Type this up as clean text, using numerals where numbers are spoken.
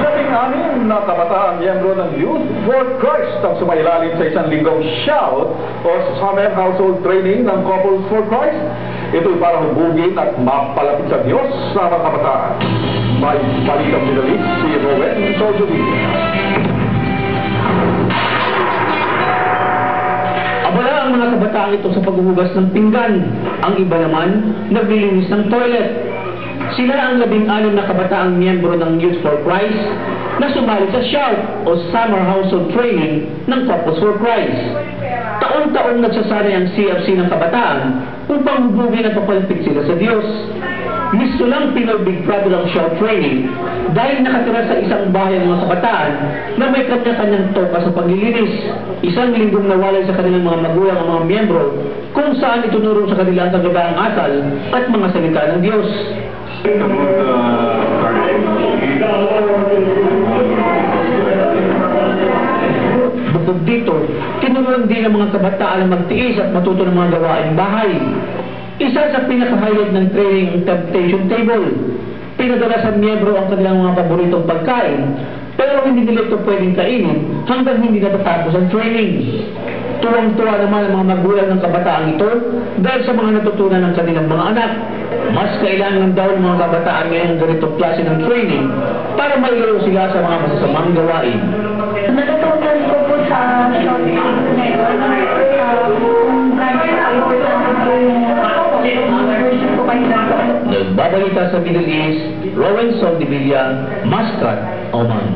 Labing-anim na kabataan miyembro ng Youth for Christ ang sumailalim sa isang linggong shout o summer household training ng Couples for Christ. Ito'y para hubugin at mapalapit sa Diyos sa mga kabataan. May balitang sinalis si Rowen Sojovi. Abala ang mga kabataan ito sa paghuhugas ng pinggan. Ang iba naman, naglilinis ng toilet. Sila ang 16 na kabataang miyembro ng Youth for Christ na sumali sa SHOUT o Summer Household Training ng Couples for Christ. Taon-taon nagsasanay ang CFC ng kabataan upang hubugin at papalapit sila sa Diyos. Gusto lang Pinoy Big Brother ang SHOUT Training dahil nakatira sa isang bahay ang mga kabataan na may kanya-kanyang toka sa paglilinis. Isang linggong nawalay sa kanilang mga magulang ang mga miyembro kung saan itunuro sa kanila ang kagagaang asal at mga salita ng Diyos. Bukod dito, tinuruan din ang mga kabataan na magtiis at matuto ng mga gawaing bahay. Isa sa pinaka-highlight ng training ang temptation table. Pinadala sa miyembro ang kanilang mga paboritong pagkain, pero hindi nila ito pwedeng kainin hanggang hindi natatapos ang training. Tuwang-tuwa naman ang mga magulang ng kabataang ito dahil sa mga natutunan ng kanilang mga anak. Mas kailangan daw ng mga kabataan ngayon ng ganitong klase ng training para mailaro sila sa mga masasamang gawain. Natutunan ko po sa short ngayon Nagbabalita sa Middle East, Rowan Soldevilla, Muscat, Oman.